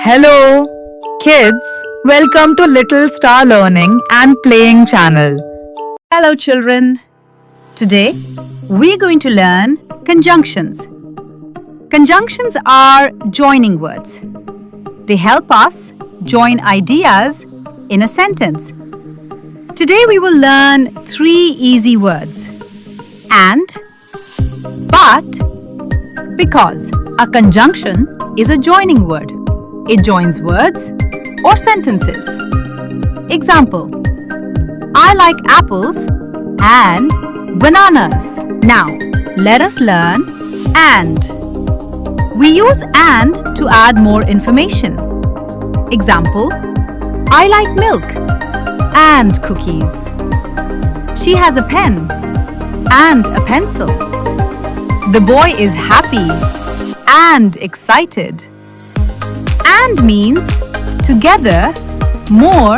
Hello, kids. Welcome to Little Star Learning and Playing channel. Hello children. Today we're going to learn conjunctions. Conjunctions are joining words. They help us join ideas in a sentence. Today we will learn 3 easy words. And, but, because. A conjunction is a joining word. It joins words or sentences. Example: I like apples and bananas. Now, let us learn and. We use and to add more information. Example: I like milk and cookies. She has a pen and a pencil. The boy is happy and excited. And means together, more,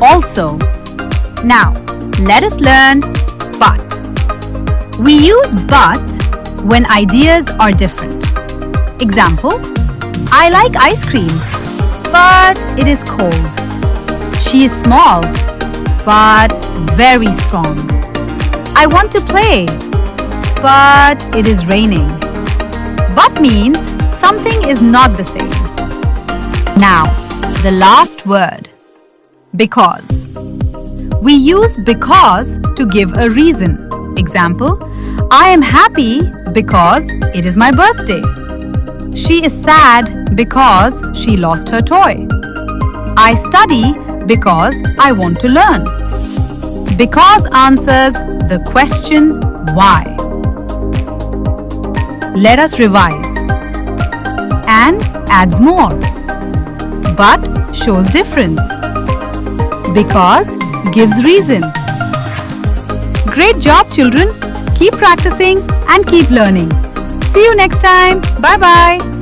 also. Now, let us learn but. We use but when ideas are different. Example: I like ice cream, but it is cold. She is small, but very strong. I want to play, but it is raining. But means something is not the same. Now, the last word, because. We use because to give a reason. Example: I am happy because it is my birthday. She is sad because she lost her toy. I study because I want to learn. Because answers the question why. Let us revise. And adds more. But shows difference. Because gives reason. Great job, children. Keep practicing and keep learning. See you next time. Bye-bye.